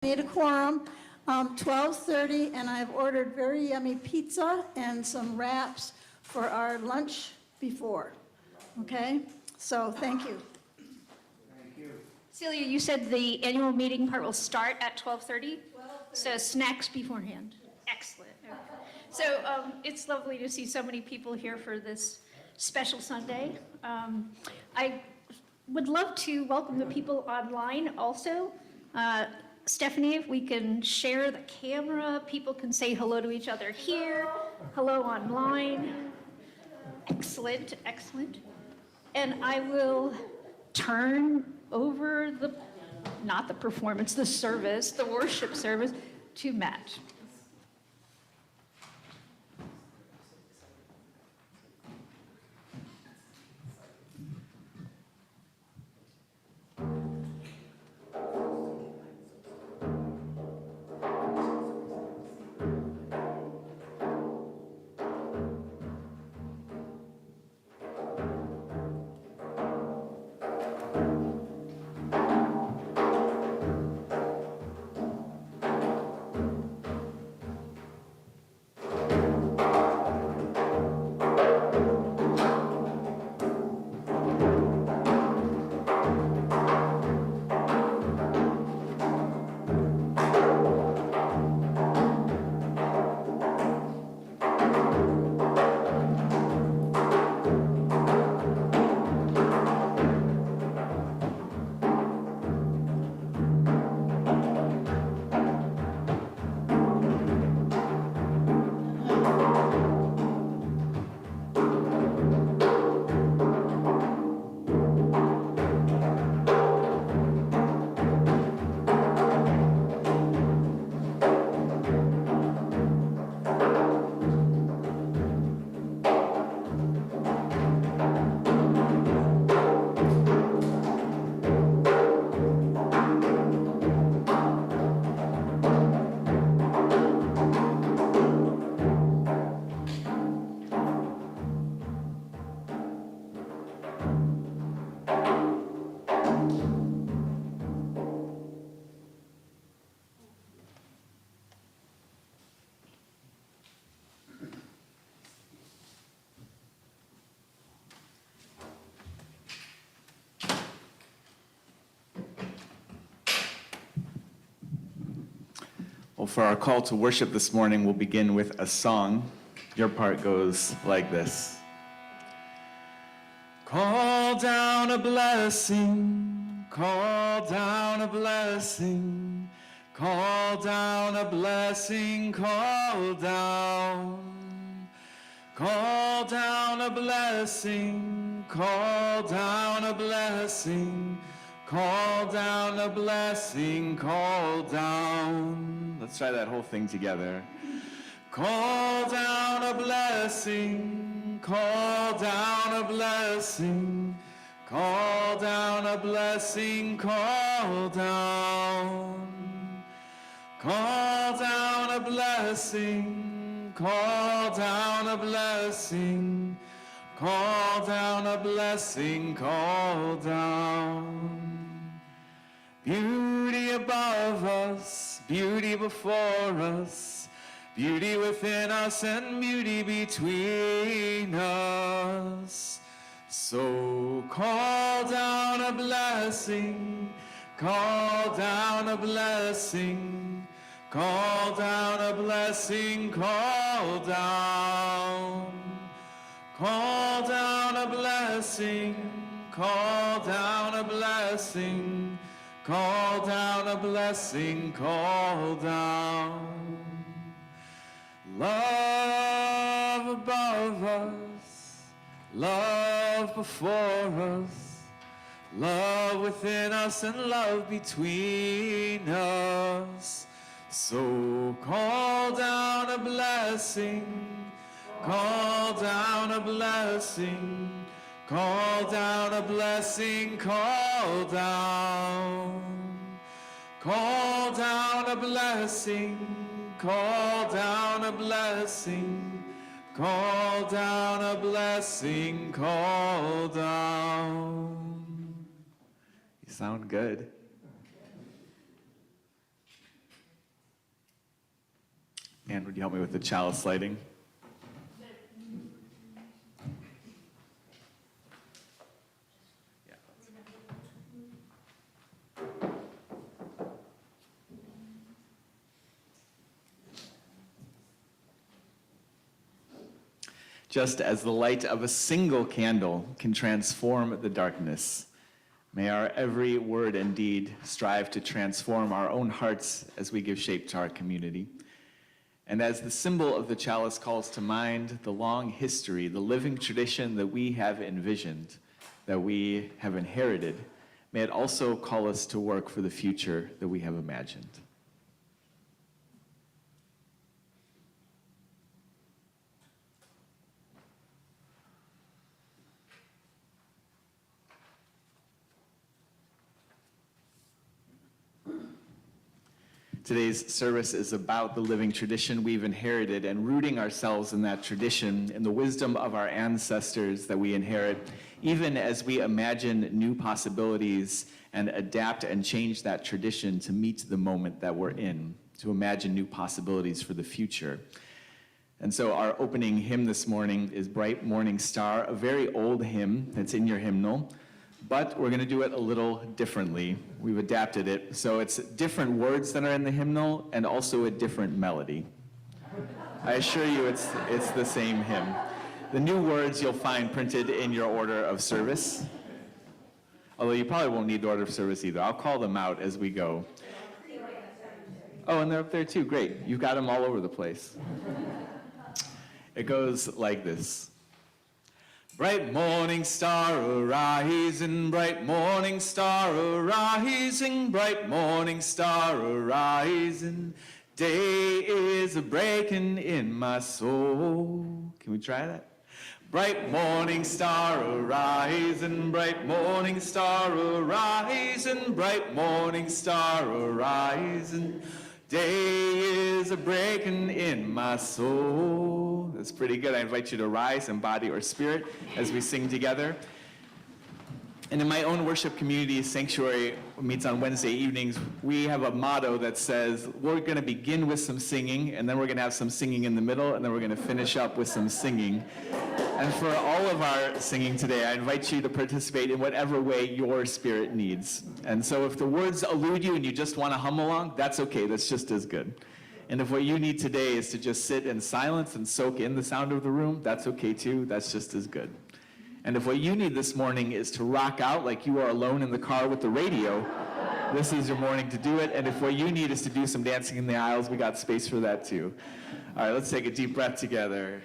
Made a quorum, 12:30, and I've ordered very yummy pizza and some wraps for our lunch before. Okay? So, thank you. Thank you. Celia, you said the annual meeting part will start at 12:30? So snacks beforehand. Excellent. Okay. So it's lovely to see so many people here for this special Sunday. I would love to welcome the people online also. Stephanie, if we can share the camera, people can say hello to each other here, hello online. Excellent, excellent. And I will turn over not the performance, the service, the worship service, to Matt. Well, for our call to worship this morning, we'll begin with a song. Your part goes like this. Call down a blessing, call down a blessing, call down a blessing, call down. Call down a blessing, call down a blessing, call down a blessing, call down. Let's try that whole thing together. Call down a blessing, call down a blessing, call down a blessing, call down. Call down a blessing, call down a blessing, call down a blessing, call down. Beauty above us, beauty before us, beauty within us and beauty between us. So call down a blessing, call down a blessing, call down a blessing, call down. Call down a blessing, call down a blessing, call down a blessing, call down. Love above us, love before us, love within us and love between us. So call down a blessing, call down a blessing, call down a blessing, call down. Call down a blessing, call down a blessing, call down a blessing, call down. You sound good. Ann, would you help me with the chalice lighting? Just as the light of a single candle can transform the darkness, may our every word and deed strive to transform our own hearts as we give shape to our community. And as the symbol of the chalice calls to mind the long history, the living tradition that we have envisioned, that we have inherited, may it also call us to work for the future that we have imagined. Today's service is about the living tradition we've inherited and rooting ourselves in that tradition, in the wisdom of our ancestors that we inherit, even as we imagine new possibilities and adapt and change that tradition to meet the moment that we're in, to imagine new possibilities for the future. And so our opening hymn this morning is Bright Morning Star, a very old hymn that's in your hymnal. But we're going to do it a little differently. We've adapted it. So it's different words that are in the hymnal and also a different melody. I assure you it's the same hymn. The new words you'll find printed in your order of service. Although you probably won't need the order of service either. I'll call them out as we go. Oh, and they're up there too. Great. You've got them all over the place. It goes like this. Bright morning star arising, bright morning star arising, bright morning star arising. Day is a breaking in my soul. Can we try that? Bright morning star arising, bright morning star arising, bright morning star arising. Day is a breaking in my soul. That's pretty good. I invite you to rise in body or spirit as we sing together. And in my own worship community, Sanctuary meets on Wednesday evenings, we have a motto that says, we're going to begin with some singing, and then we're going to have some singing in the middle, and then we're going to finish up with some singing. And for all of our singing today, I invite you to participate in whatever way your spirit needs. And so if the words elude you and you just want to hum along, that's okay. That's just as good. And if what you need today is to just sit in silence and soak in the sound of the room, that's okay too. That's just as good. And if what you need this morning is to rock out like you are alone in the car with the radio, this is your morning to do it. And if what you need is to do some dancing in the aisles, we got space for that too. All right, let's take a deep breath together.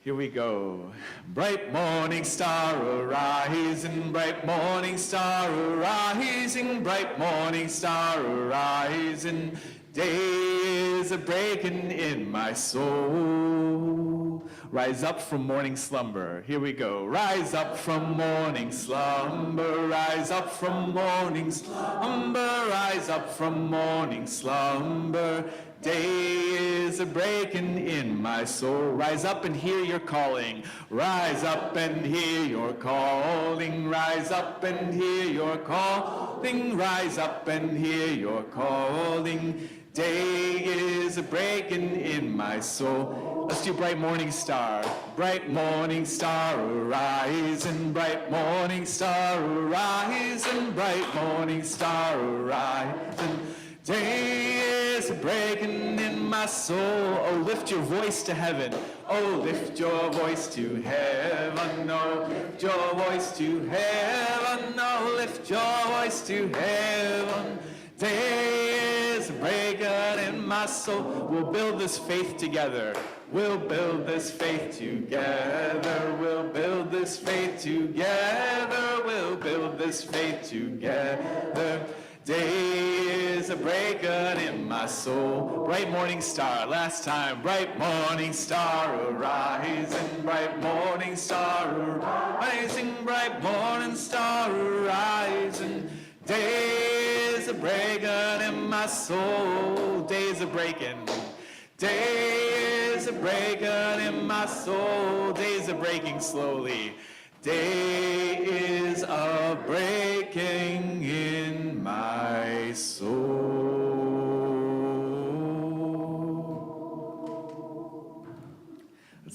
Here we go. Bright morning star arising, bright morning star arising, bright morning star arising. Day is a breaking in my soul. Rise up from morning slumber. Here we go. Rise up from morning slumber. Rise up from morning slumber. Rise up from morning slumber. Day is a breaking in my soul. Rise up and hear your calling. Rise up and hear your calling. Rise up and hear your calling. Rise up and hear your calling. Day is a breaking in my soul. Let's do bright morning star. Bright morning star arising. Bright morning star arising. Bright morning star arising. Day is a breaking in my soul. Oh, lift your voice to heaven. Oh, lift your voice to heaven. Oh, lift your voice to heaven. Oh, lift your voice to heaven. Day is a breaking in my soul. We'll build this faith together. We'll build this faith together. We'll build this faith together. We'll build this faith together. Day is a breaking in my soul. Bright morning star, last time. Bright morning star arising. Bright morning star arising. Bright morning star arising. Day is a breaking in my soul. Day is a breaking. Day is a breaking in my soul. Day is a breaking slowly. Day is a breaking in my soul.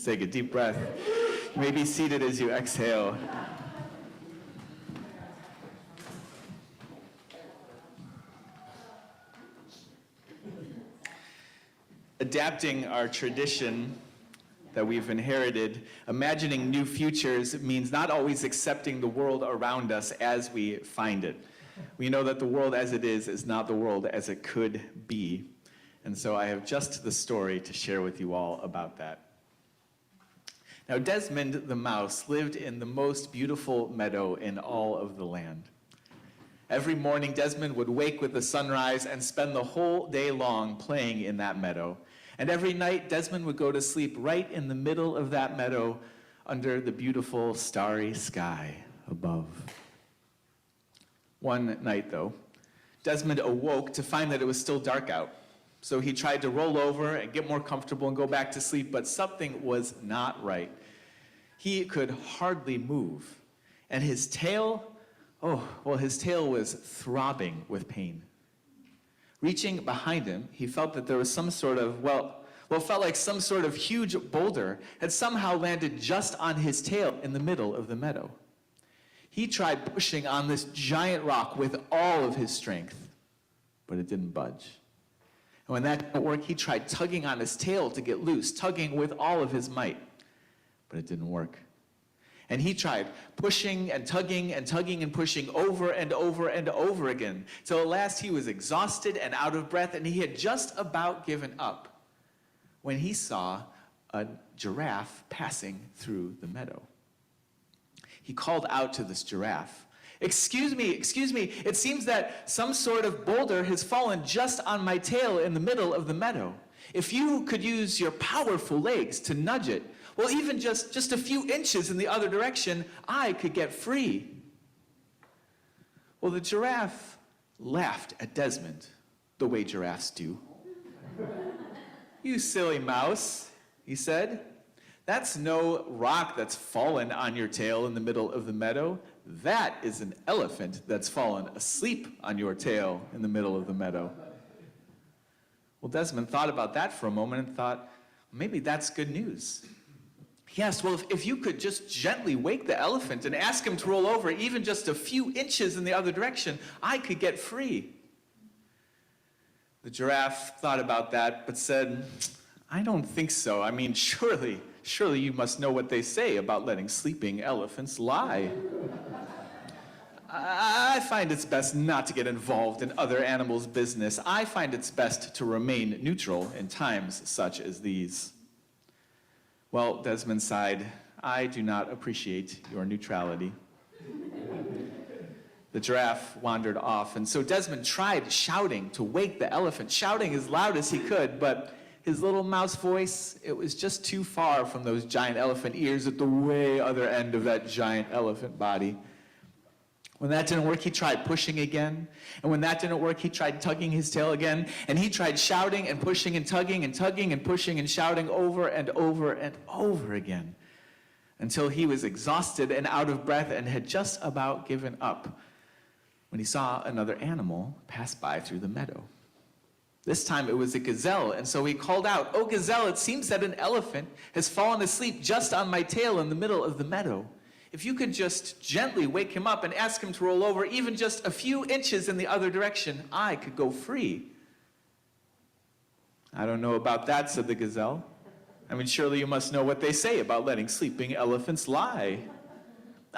take a deep breath. You may be seated as you exhale. Adapting our tradition that we've inherited, imagining new futures means not always accepting the world around us as we find it. We know that the world as it is not the world as it could be. And so I have just the story to share with you all about that. Now, Desmond the mouse lived in the most beautiful meadow in all of the land. Every morning, Desmond would wake with the sunrise and spend the whole day long playing in that meadow. And every night, Desmond would go to sleep right in the middle of that meadow under the beautiful starry sky above. One night, though, Desmond awoke to find that it was still dark out. So he tried to roll over and get more comfortable and go back to sleep, but something was not right. He could hardly move. And his tail, his tail was throbbing with pain. Reaching behind him, he felt that there was some sort of, felt like some sort of huge boulder had somehow landed just on his tail in the middle of the meadow. He tried pushing on this giant rock with all of his strength, but it didn't budge. And when that didn't work, he tried tugging on his tail to get loose, tugging with all of his might, but it didn't work. And he tried pushing and tugging and tugging and pushing over and over and over again, till at last he was exhausted and out of breath, and he had just about given up when he saw a giraffe passing through the meadow. He called out to this giraffe, excuse me, it seems that some sort of boulder has fallen just on my tail in the middle of the meadow. If you could use your powerful legs to nudge it, well, even just a few inches in the other direction, I could get free. Well, the giraffe laughed at Desmond, the way giraffes do. You silly mouse, he said. That's no rock that's fallen on your tail in the middle of the meadow. That is an elephant that's fallen asleep on your tail in the middle of the meadow. Well, Desmond thought about that for a moment and thought, maybe that's good news. He asked, well, if you could just gently wake the elephant and ask him to roll over even just a few inches in the other direction, I could get free. The giraffe thought about that, but said, I don't think so. I mean, surely you must know what they say about letting sleeping elephants lie. I find it's best not to get involved in other animals' business. I find it's best to remain neutral in times such as these. Well, Desmond sighed, I do not appreciate your neutrality. The giraffe wandered off, and so Desmond tried shouting to wake the elephant, shouting as loud as he could, but his little mouse voice, it was just too far from those giant elephant ears at the way other end of that giant elephant body. When that didn't work, he tried pushing again. And when that didn't work, he tried tugging his tail again. And he tried shouting and pushing and tugging and pushing and shouting over and over and over again, until he was exhausted and out of breath and had just about given up when he saw another animal pass by through the meadow. This time it was a gazelle, and so he called out, "Oh, gazelle, it seems that an elephant has fallen asleep just on my tail in the middle of the meadow. If you could just gently wake him up and ask him to roll over even just a few inches in the other direction, I could go free." "I don't know about that," said the gazelle. "I mean, surely you must know what they say about letting sleeping elephants lie.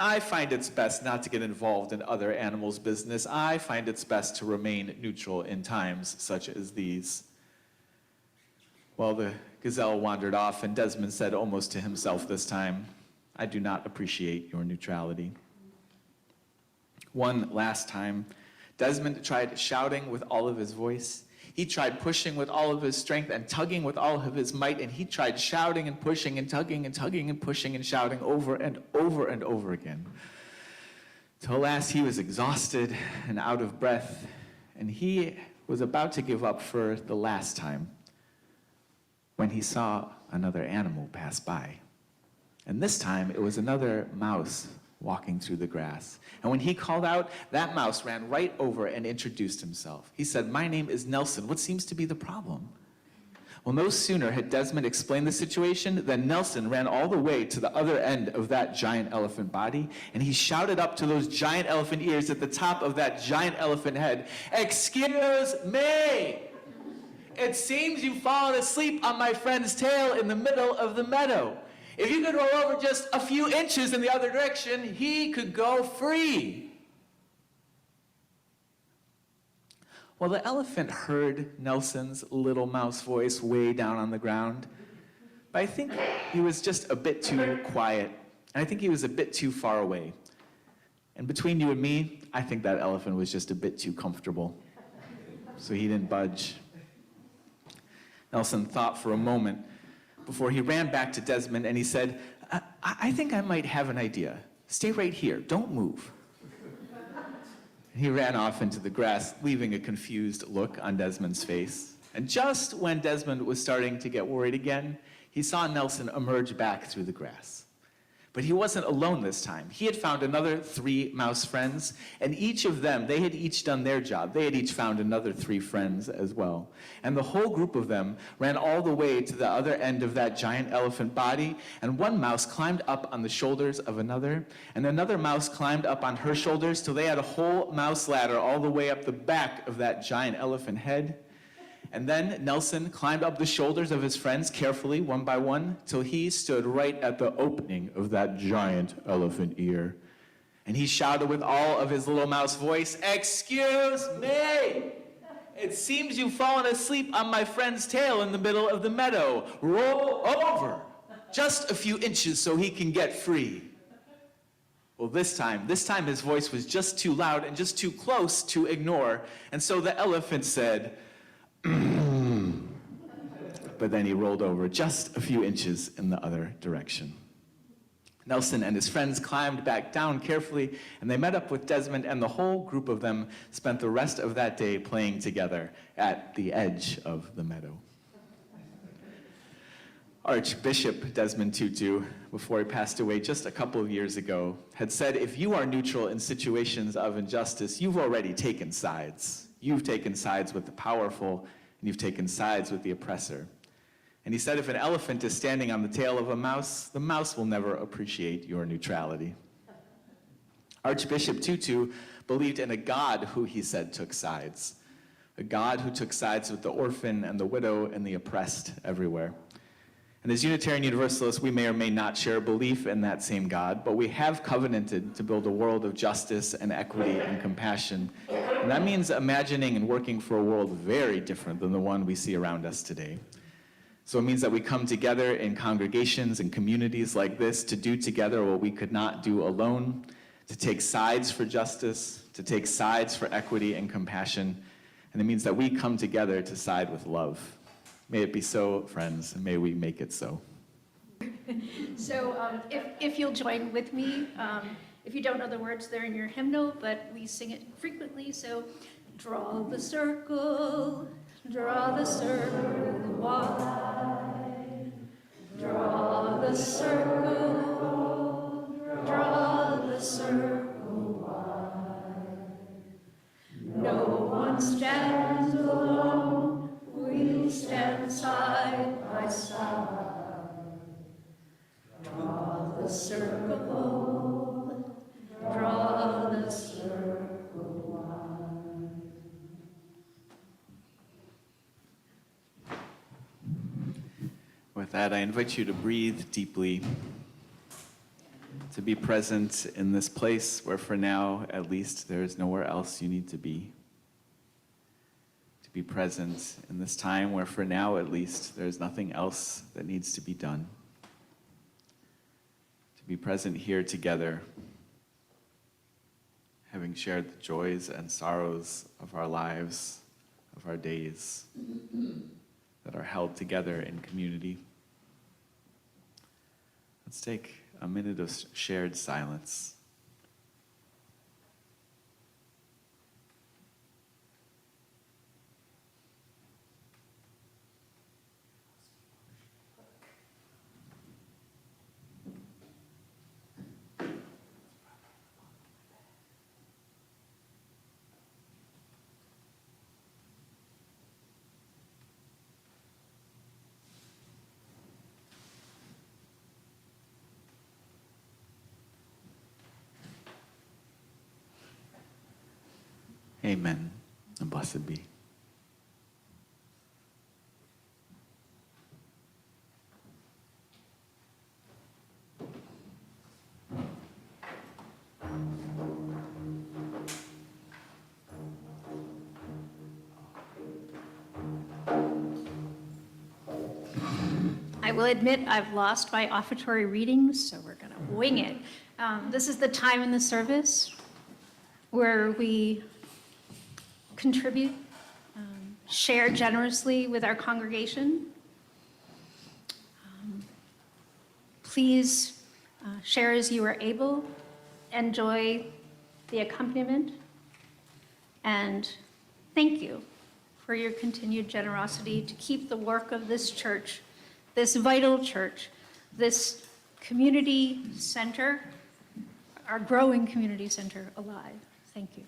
I find it's best not to get involved in other animals' business. I find it's best to remain neutral in times such as these." Well, the gazelle wandered off, and Desmond said almost to himself this time, "I do not appreciate your neutrality." One last time, Desmond tried shouting with all of his voice. He tried pushing with all of his strength and tugging with all of his might, and he tried shouting and pushing and tugging and tugging and pushing and shouting over and over and over again. Till last he was exhausted and out of breath, and he was about to give up for the last time when he saw another animal pass by. And this time it was another mouse walking through the grass. And when he called out, that mouse ran right over and introduced himself. He said, "My name is Nelson. What seems to be the problem?" Well, no sooner had Desmond explained the situation than Nelson ran all the way to the other end of that giant elephant body, and he shouted up to those giant elephant ears at the top of that giant elephant head, "Excuse me! It seems you've fallen asleep on my friend's tail in the middle of the meadow. If you could roll over just a few inches in the other direction, he could go free." Well, the elephant heard Nelson's little mouse voice way down on the ground, but I think he was just a bit too quiet, and I think he was a bit too far away. And between you and me, I think that elephant was just a bit too comfortable, so he didn't budge. Nelson thought for a moment before he ran back to Desmond, and he said, I think I might have an idea. Stay right here, don't move." He ran off into the grass, leaving a confused look on Desmond's face. And just when Desmond was starting to get worried again, he saw Nelson emerge back through the grass. But he wasn't alone this time. He had found another 3 mouse friends, and each of them, they had each done their job. They had each found another 3 friends as well. And the whole group of them ran all the way to the other end of that giant elephant body, and one mouse climbed up on the shoulders of another, and another mouse climbed up on her shoulders till they had a whole mouse ladder all the way up the back of that giant elephant head. And then Nelson climbed up the shoulders of his friends carefully, one by one, till he stood right at the opening of that giant elephant ear. And he shouted with all of his little mouse voice, "Excuse me! It seems you've fallen asleep on my friend's tail in the middle of the meadow. Roll over just a few inches so he can get free." Well, this time his voice was just too loud and just too close to ignore. And so the elephant said, but then he rolled over just a few inches in the other direction. Nelson and his friends climbed back down carefully, and they met up with Desmond, and the whole group of them spent the rest of that day playing together at the edge of the meadow. Archbishop Desmond Tutu, before he passed away just a couple of years ago, had said, "If you are neutral in situations of injustice, you've already taken sides. You've taken sides with the powerful, and you've taken sides with the oppressor." And he said, if an elephant is standing on the tail of a mouse, the mouse will never appreciate your neutrality. Archbishop Tutu believed in a God who, he said, took sides. A God who took sides with the orphan and the widow and the oppressed everywhere. And as Unitarian Universalists, we may or may not share a belief in that same God, but we have covenanted to build a world of justice and equity and compassion. And that means imagining and working for a world very different than the one we see around us today. So it means that we come together in congregations and communities like this to do together what we could not do alone, to take sides for justice, to take sides for equity and compassion. And it means that we come together to side with love. May it be so, friends, and may we make it so. So if you'll join with me, if you don't know the words, they're in your hymnal, but we sing it frequently. So draw the circle wide. Draw the circle wide. No one stands alone, we stand side by side. Draw the circle wide. With that, I invite you to breathe deeply, to be present in this place where for now, at least, there is nowhere else you need to be. To be present in this time where for now, at least, there is nothing else that needs to be done. To be present here together, having shared the joys and sorrows of our lives, of our days, that are held together in community. Let's take a minute of shared silence. Amen. And blessed be. I will admit I've lost my offertory readings, so we're going to wing it. This is the time in the service where we contribute, share generously with our congregation. Please share as you are able, enjoy the accompaniment, and thank you for your continued generosity to keep the work of this church, this vital church, this community center, our growing community center alive. Thank you.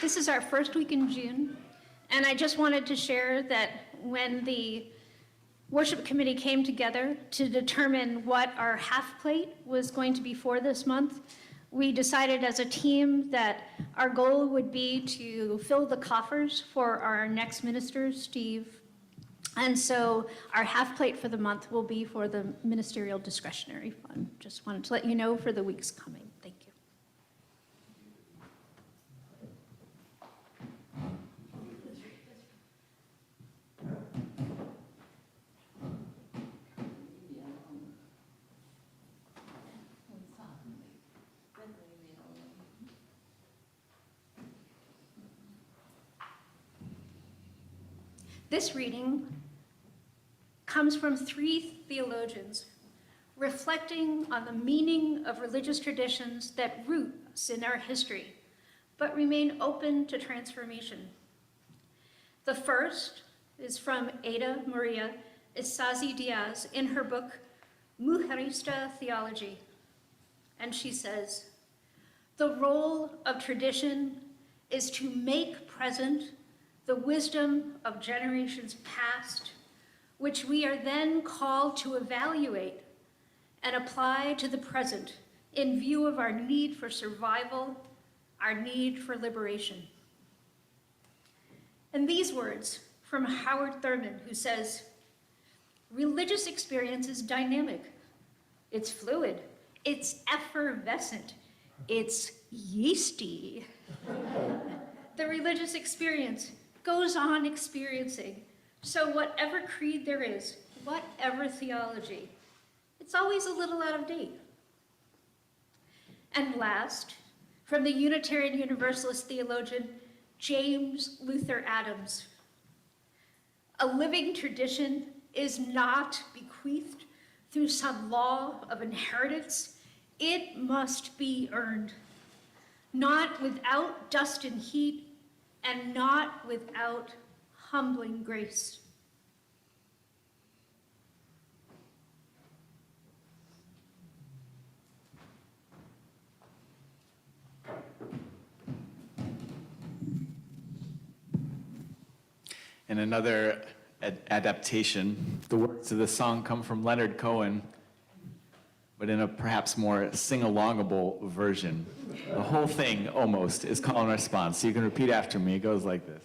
This is our first week in June, and I just wanted to share that when the worship committee came together to determine what our half plate was going to be for this month, we decided as a team that our goal would be to fill the coffers for our next minister, Steve. And so our half plate for the month will be for the ministerial discretionary fund. Just wanted to let you know for the weeks coming. Thank you. This reading comes from three theologians reflecting on the meaning of religious traditions that root in our history, but remain open to transformation. The first is from Ada Maria Isazi Diaz in her book, Mujerista Theology. And she says, the role of tradition is to make present the wisdom of generations past, which we are then called to evaluate and apply to the present in view of our need for survival, our need for liberation. And these words from Howard Thurman, who says, religious experience is dynamic, it's fluid, it's effervescent, it's yeasty. The religious experience goes on experiencing. So whatever creed there is, whatever theology, it's always a little out of date. And last, from the Unitarian Universalist theologian, James Luther Adams, a living tradition is not bequeathed through some law of inheritance. It must be earned, not without dust and heat, and not without humbling grace. In another adaptation, the words of the song come from Leonard Cohen, but in a perhaps more sing-alongable version. The whole thing, almost, is call and response. So you can repeat after me. It goes like this.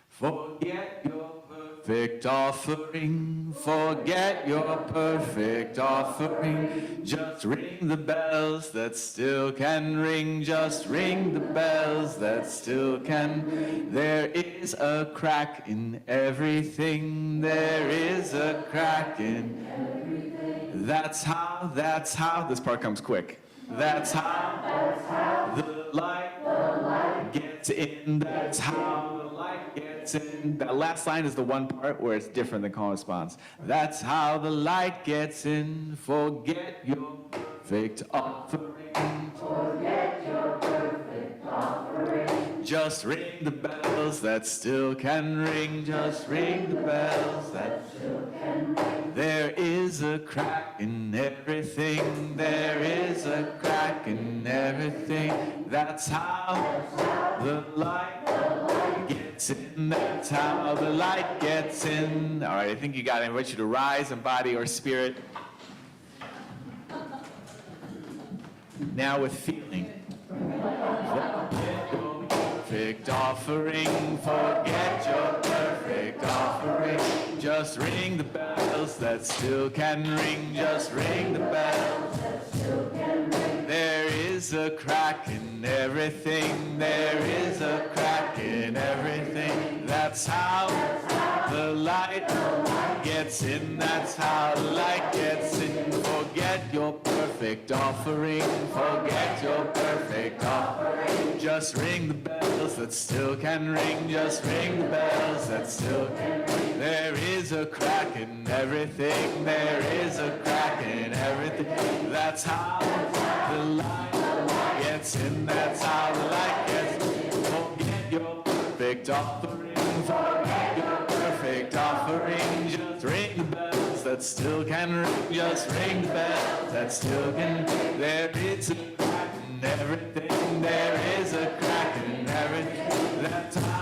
Forget your perfect offering, forget your perfect offering. Just ring the bells that still can ring, just ring the bells that still can. There is a crack in everything, there is a crack in everything. That's how, this part comes quick. That's how the light gets in, that's how the light gets in. That last line is the one part where it's different than call and response. That's how the light gets in, forget your perfect offering. Forget your perfect offering. Just ring the bells that still can ring, just ring the bells that still can ring. There is a crack in everything, there is a crack in everything. That's how the light gets in, that's how the light gets in. All right, I think you got it. I invite you to rise in body or spirit. Now with feeling. Perfect offering, forget your perfect offering. Just ring the bells that still can ring, just ring the bells that still can ring. There is a crack in everything, there is a crack in everything. That's how the light gets in, that's how the light gets in. Forget your perfect offering, forget your perfect offering. Just ring the bells that still can ring, just ring the bells that still can ring. There is a crack in everything, there is a crack in everything. That's how the light gets in, that's how the light gets in. Forget your perfect offering, forget your perfect offering. Just ring the bells that still can ring, just ring the bells that still can ring. There is a crack in everything, there is a crack in everything. That's how the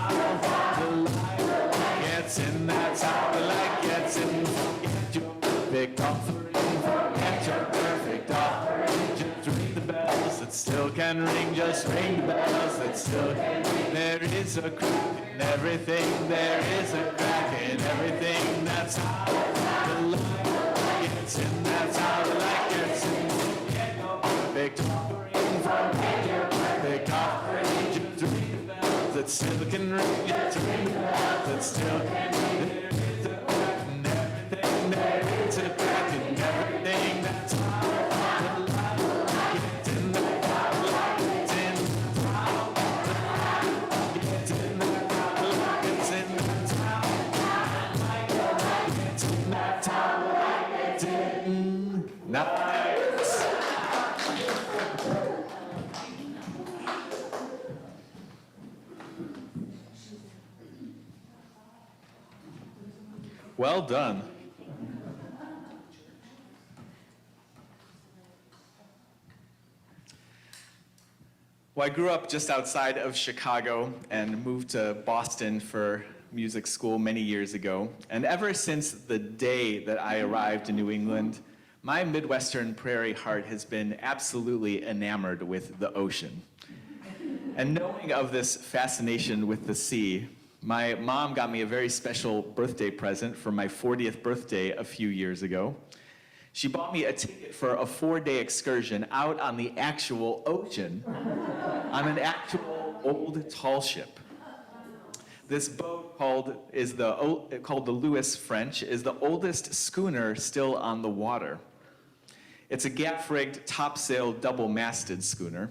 light gets in, that's how the light gets in. Forget your perfect offering, forget your perfect offering. Just ring the bells that still can ring, just ring the bells that still can ring. There is a crack in everything, there is a crack in everything. That's how the light gets in, that's how the light gets in. Forget your perfect offering, forget your perfect offering. Just ring the bells that still can ring, just ring the bells that still can ring. There is a crack in everything, there is a crack in everything. That's how the light gets in, that's how the light gets in. That's how the light gets in, that's how the light gets in. That's how the light gets in, that's how the light gets in. Nice. Well done. Well, I grew up just outside of Chicago and moved to Boston for music school many years ago. And ever since the day that I arrived in New England, my Midwestern prairie heart has been absolutely enamored with the ocean. And knowing of this fascination with the sea, my mom got me a very special birthday present for my 40th birthday a few years ago. She bought me a ticket for a 4-day excursion out on the actual ocean on an actual old tall ship. This boat called the Louis French is the oldest schooner still on the water. It's a gaff-rigged, topsail, double-masted schooner.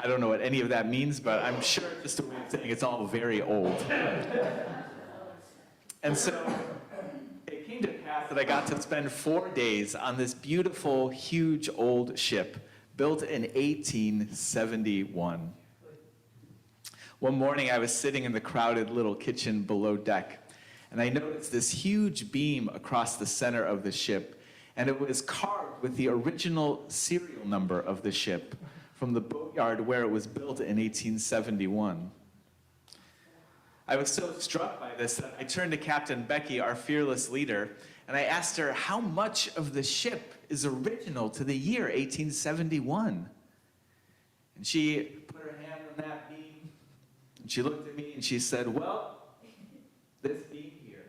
I don't know what any of that means, but I'm sure it's just a way of saying it's all very old. And so it came to pass that I got to spend 4 days on this beautiful, huge old ship built in 1871. One morning I was sitting in the crowded little kitchen below deck, and I noticed this huge beam across the center of the ship, and it was carved with the original serial number of the ship from the boatyard where it was built in 1871. I was so struck by this that I turned to Captain Becky, our fearless leader, and I asked her how much of the ship is original to the year 1871. And she put her hand on that beam, and she looked at me and she said, well, this beam here.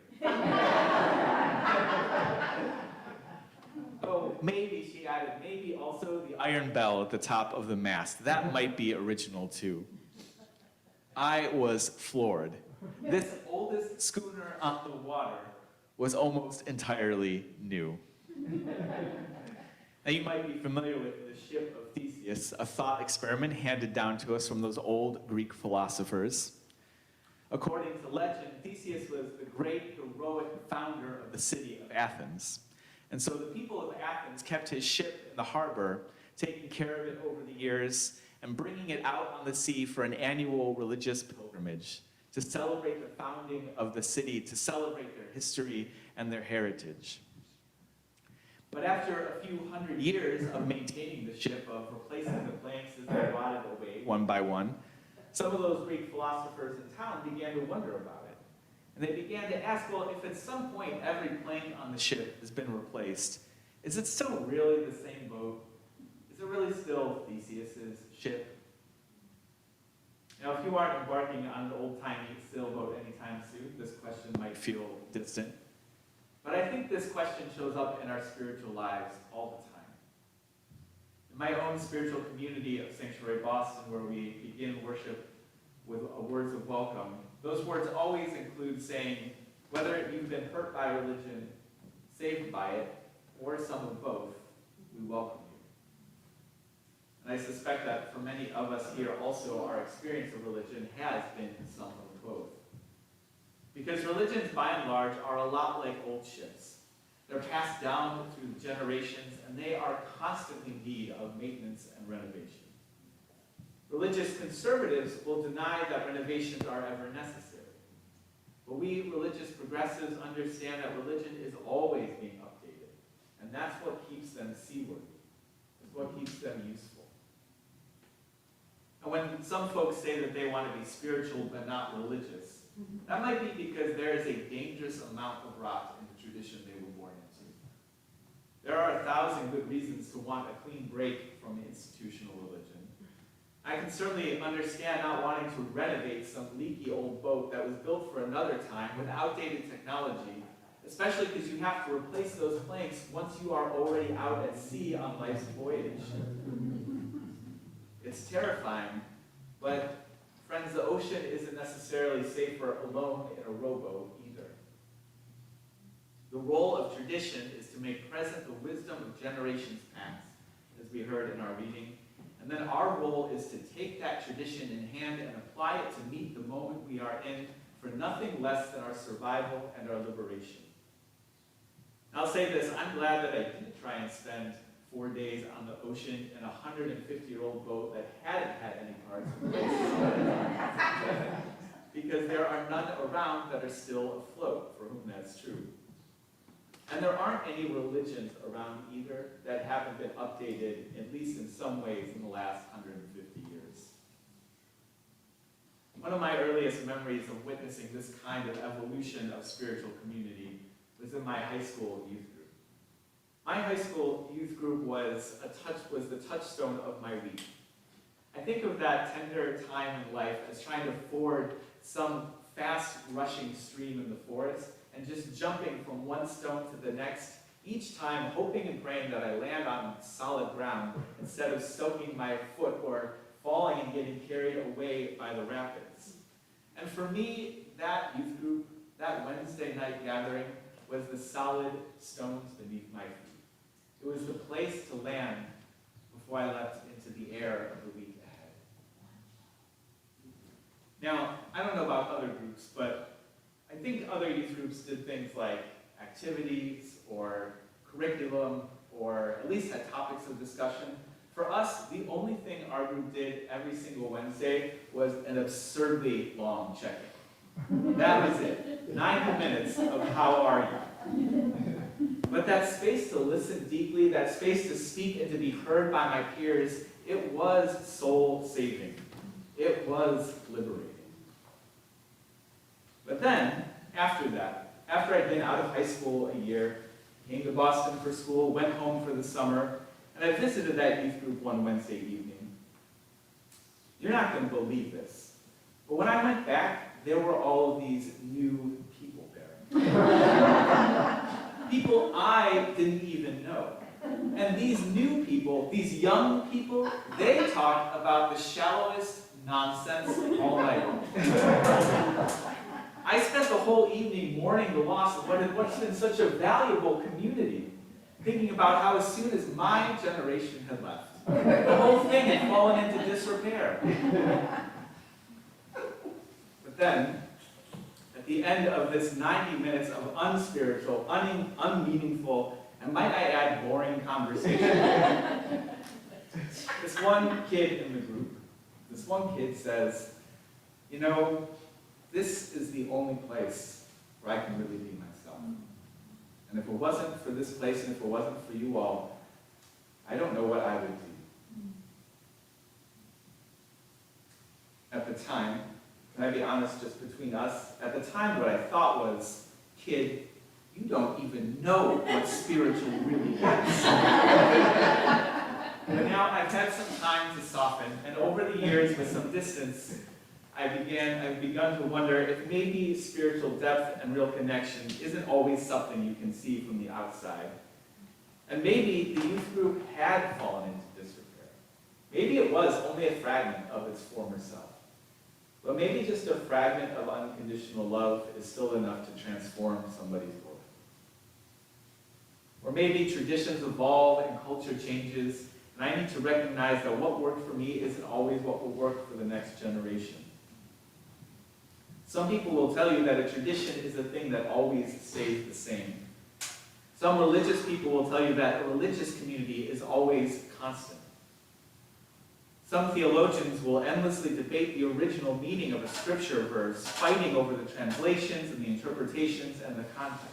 Oh, maybe, she added, maybe also the iron bell at the top of the mast. That might be original too. I was floored. This oldest schooner on the water was almost entirely new. Now you might be familiar with the ship of Theseus, a thought experiment handed down to us from those old Greek philosophers. According to legend, Theseus was the great heroic founder of the city of Athens. And so the people of Athens kept his ship in the harbor, taking care of it over the years, and bringing it out on the sea for an annual religious pilgrimage to celebrate the founding of the city, to celebrate their history and their heritage. But after a few hundred years of maintaining the ship, of replacing the planks as they rotted away one by one, some of those Greek philosophers in town began to wonder about it. And they began to ask, well, if at some point every plank on the ship has been replaced, is it still really the same boat? Is it really still Theseus's ship? Now, if you aren't embarking on an old-timey sailboat anytime soon, this question might feel distant. But I think this question shows up in our spiritual lives all the time. In my own spiritual community of Sanctuary Boston, where we begin worship with words of welcome, those words always include saying, whether you've been hurt by religion, saved by it, or some of both, we welcome you. And I suspect that for many of us here also, our experience of religion has been some of both. Because religions, by and large, are a lot like old ships. They're passed down through the generations, and they are constantly in need of maintenance and renovation. Religious conservatives will deny that renovations are ever necessary. But we religious progressives understand that religion is always being updated, and that's what keeps them seaworthy. It's what keeps them useful. And when some folks say that they want to be spiritual but not religious, that might be because there is a dangerous amount of rot in the tradition they were born into. There are 1,000 good reasons to want a clean break from institutional religion. I can certainly understand not wanting to renovate some leaky old boat that was built for another time with outdated technology, especially because you have to replace those planks once you are already out at sea on life's voyage. It's terrifying, but friends, the ocean isn't necessarily safer alone in a rowboat either. The role of tradition is to make present the wisdom of generations past, as we heard in our reading. And then our role is to take that tradition in hand and apply it to meet the moment we are in for nothing less than our survival and our liberation. And I'll say this, I'm glad that I didn't try and spend 4 days on the ocean in a 150-year-old boat that hadn't had any parts replaced. Because there are none around that are still afloat, for whom that's true. And there aren't any religions around either that haven't been updated, at least in some ways, in the last 150 years. One of my earliest memories of witnessing this kind of evolution of spiritual community was in my high school youth group. My high school youth group was the touchstone of my week. I think of that tender time in life as trying to ford some fast rushing stream in the forest and just jumping from one stone to the next, each time hoping and praying that I land on solid ground instead of soaking my foot or falling and getting carried away by the rapids. And for me, that youth group, that Wednesday night gathering, was the solid stones beneath my feet. It was the place to land before I leapt into the air of the week ahead. Now, I don't know about other groups, but I think other youth groups did things like activities or curriculum, or at least had topics of discussion. For us, the only thing our group did every single Wednesday was an absurdly long check-in. That was it. 90 minutes of how are you? But that space to listen deeply, that space to speak and to be heard by my peers, it was soul-saving. It was liberating. But then, after that, after I'd been out of high school a year, came to Boston for school, went home for the summer, and I visited that youth group one Wednesday evening. You're not going to believe this, but when I went back, there were all of these new people there. People I didn't even know. And these new people, these young people, they talk about the shallowest nonsense all night. I spent the whole evening mourning the loss of what's been such a valuable community, thinking about how as soon as my generation had left, the whole thing had fallen into disrepair. But then, at the end of this 90 minutes of unspiritual, unmeaningful, and might I add, boring conversation, this one kid in the group, this one kid says, you know, this is the only place where I can really be myself. And if it wasn't for this place, and if it wasn't for you all, I don't know what I would do. At the time, can I be honest, just between us, at the time what I thought was, kid, you don't even know what spiritual really is. But now I've had some time to soften, and over the years, with some distance, I've begun to wonder if maybe spiritual depth and real connection isn't always something you can see from the outside. And maybe the youth group had fallen into disrepair. Maybe it was only a fragment of its former self. But maybe just a fragment of unconditional love is still enough to transform somebody's world. Or maybe traditions evolve and culture changes, and I need to recognize that what worked for me isn't always what will work for the next generation. Some people will tell you that a tradition is a thing that always stays the same. Some religious people will tell you that a religious community is always constant. Some theologians will endlessly debate the original meaning of a scripture verse, fighting over the translations and the interpretations and the context.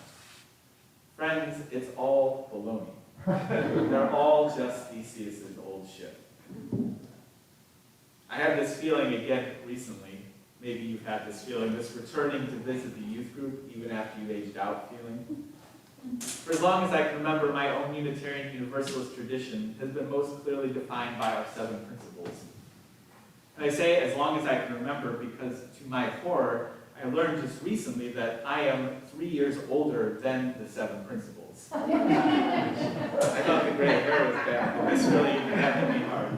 Friends, it's all baloney. They're all just Theseus's old ship. I had this feeling again recently. Maybe you've had this feeling, this returning to visit the youth group even after you aged out feeling. For as long as I can remember, my own Unitarian Universalist tradition has been most clearly defined by our 7 principles. And I say as long as I can remember because, to my horror, I learned just recently that I am 3 years older than the 7 principles. I thought the gray hair was bad, but this really hit me hard.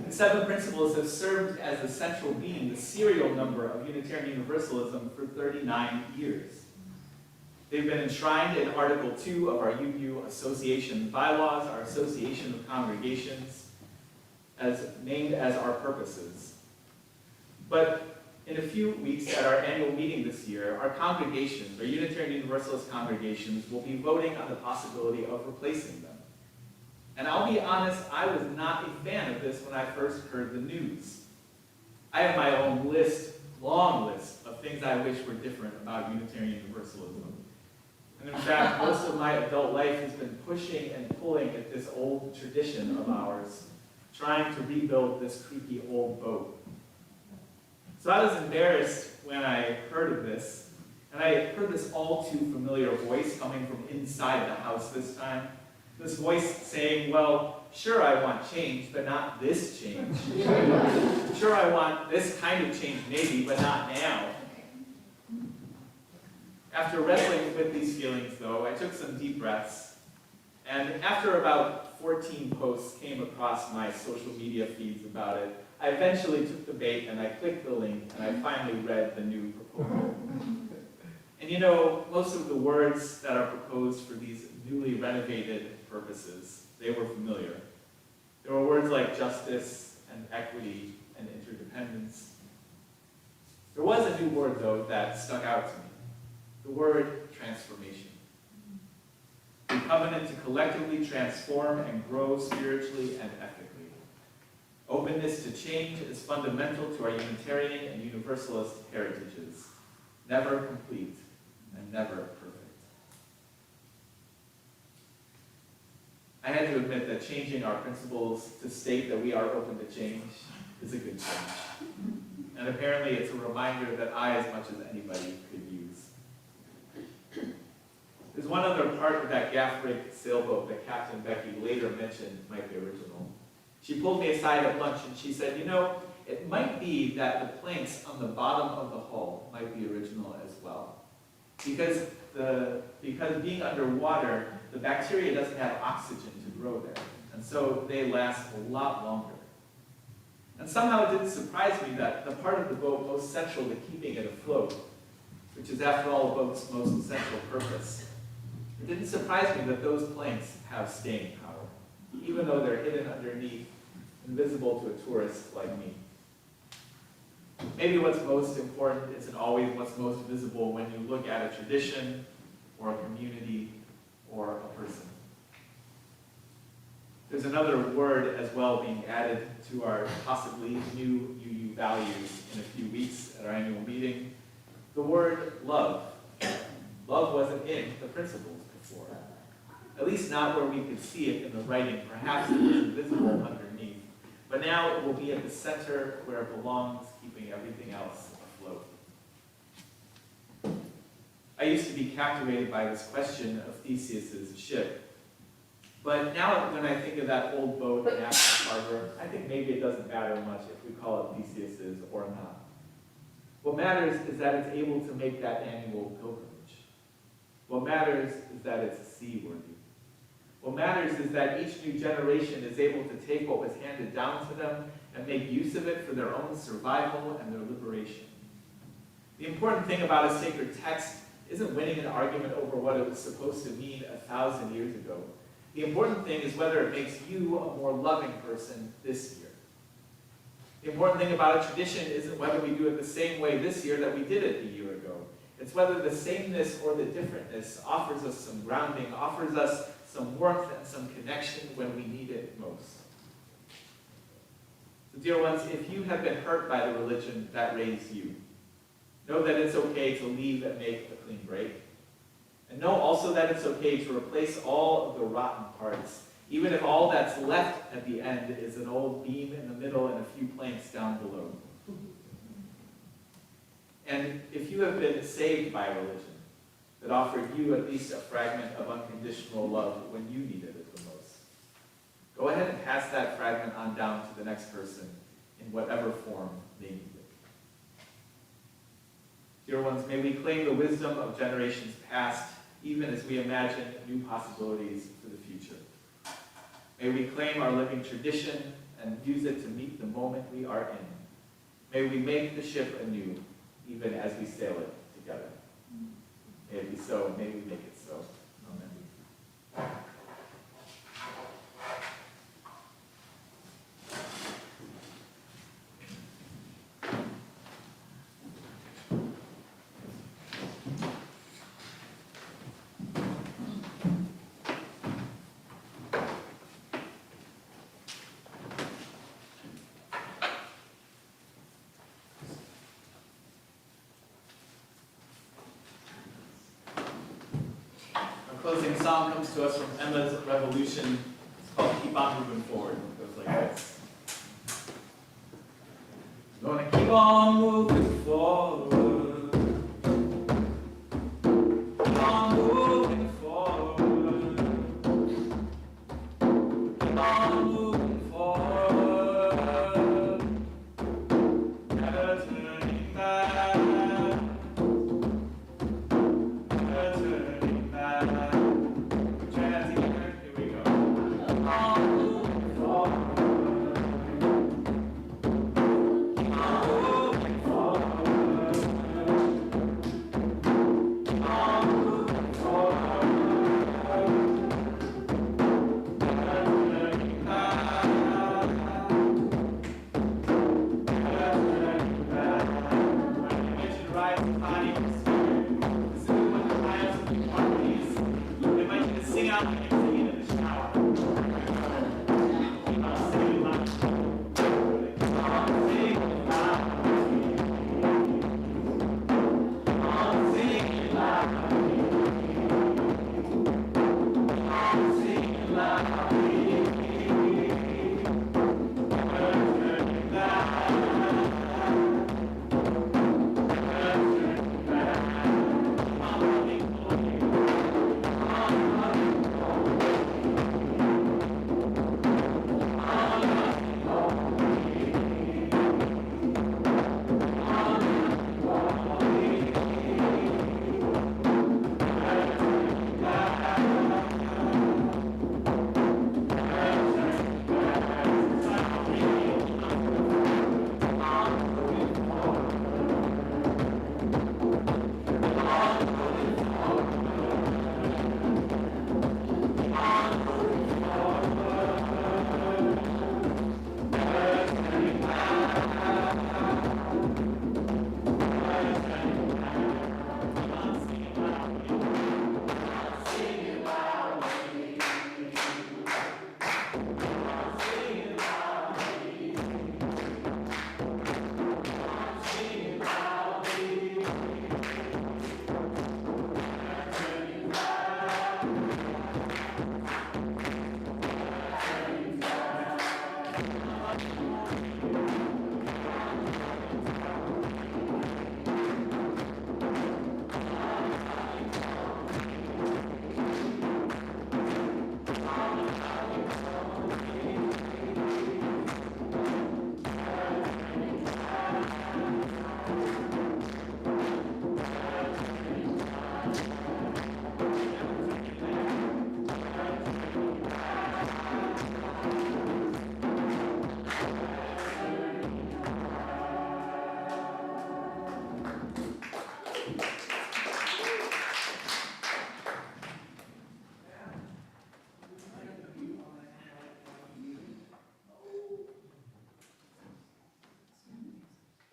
The 7 principles have served as the central being, the serial number of Unitarian Universalism for 39 years. They've been enshrined in Article 2 of our UU Association bylaws, our Association of Congregations, as named as our purposes. But in a few weeks at our annual meeting this year, our congregations, our Unitarian Universalist congregations, will be voting on the possibility of replacing them. And I'll be honest, I was not a fan of this when I first heard the news. I have my own list, long list, of things I wish were different about Unitarian Universalism. And in fact, most of my adult life has been pushing and pulling at this old tradition of ours, trying to rebuild this creaky old boat. So I was embarrassed when I heard of this, and I heard this all too familiar voice coming from inside the house this time. This voice saying, well, sure I want change, but not this change. Sure I want this kind of change maybe, but not now. After wrestling with these feelings, though, I took some deep breaths, and after about 14 posts came across my social media feeds about it, I eventually took the bait and I clicked the link and I finally read the new proposal. And you know, most of the words that are proposed for these newly renovated purposes, they were familiar. There were words like justice and equity and interdependence. There was a new word, though, that stuck out to me. The word transformation. The covenant to collectively transform and grow spiritually and ethically. Openness to change is fundamental to our Unitarian and Universalist heritages. Never complete and never perfect. I had to admit that changing our principles to state that we are open to change is a good change. And apparently it's a reminder that I, as much as anybody, could use. There's one other part of that gaff rig sailboat that Captain Becky later mentioned might be original. She pulled me aside at lunch and she said, you know, it might be that the planks on the bottom of the hull might be original as well. Because being underwater, the bacteria doesn't have oxygen to grow there. And so they last a lot longer. And somehow it didn't surprise me that the part of the boat most central to keeping it afloat, which is after all a boat's most essential purpose, it didn't surprise me that those planks have staying power, even though they're hidden underneath, invisible to a tourist like me. Maybe what's most important isn't always what's most visible when you look at a tradition, or a community, or a person. There's another word as well being added to our possibly new UU values in a few weeks at our annual meeting. The word love. Love wasn't in the principles before. At least not where we could see it in the writing. Perhaps it was invisible underneath. But now it will be at the center where it belongs, keeping everything else afloat. I used to be captivated by this question of Theseus's ship. But now when I think of that old boat in Athens Harbor, I think maybe it doesn't matter much if we call it Theseus's or not. What matters is that it's able to make that annual pilgrimage. What matters is that it's seaworthy. What matters is that each new generation is able to take what was handed down to them and make use of it for their own survival and their liberation. The important thing about a sacred text isn't winning an argument over what it was supposed to mean 1,000 years ago. The important thing is whether it makes you a more loving person this year. The important thing about a tradition isn't whether we do it the same way this year that we did it a year ago. It's whether the sameness or the differentness offers us some grounding, offers us some warmth and some connection when we need it most. So dear ones, if you have been hurt by the religion that raised you, know that it's okay to leave and make a clean break. And know also that it's okay to replace all of the rotten parts, even if all that's left at the end is an old beam in the middle and a few planks down below. And if you have been saved by a religion that offered you at least a fragment of unconditional love when you needed it the most, go ahead and pass that fragment on down to the next person in whatever form they need it. Dear ones, may we claim the wisdom of generations past, even as we imagine new possibilities for the future. May we claim our living tradition and use it to meet the moment we are in. May we make the ship anew, even as we sail it together. May it be so, and may we make it so. Amen. closing song comes to us from Emma's Revolution. It's called Keep On Moving Forward. It goes like this. Gonna keep on moving forward. Keep on moving forward. Keep on moving forward. Never turning back. Never turning back. Try that together. Here we go. Keep on moving forward. Keep on moving forward. Keep on moving forward. Never turning back. Never turning back. When you mention rise in body and spirit, this is when the piles of the harmonies. They might even sing out like you're singing in the shower. Keep on singing loud. Keep on singing loud. Keep on singing loud. Keep on singing loud. Never turning back.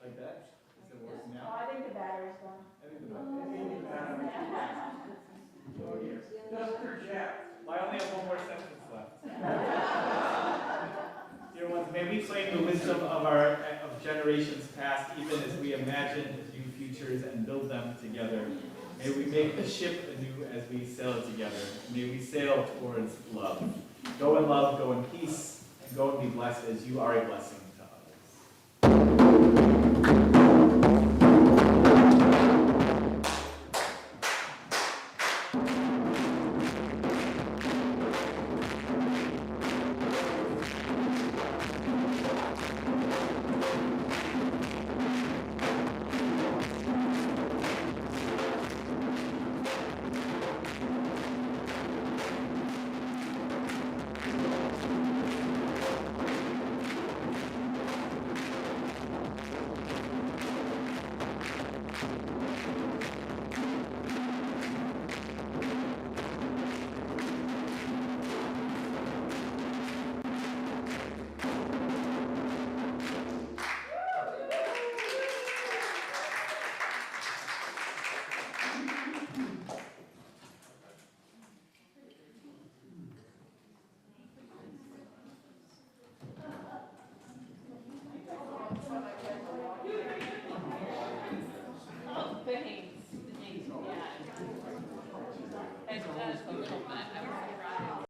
Like that? Is it working now? I think the battery's gone. I think the Oh, dear. Just project. Well, I only have one more sentence left. Dear ones, may we claim the wisdom of generations past, even as we imagine new futures and build them together. May we make the ship anew as we sail together. May we sail towards love. Go in love, go in peace, and go and be blessed as you are a blessing.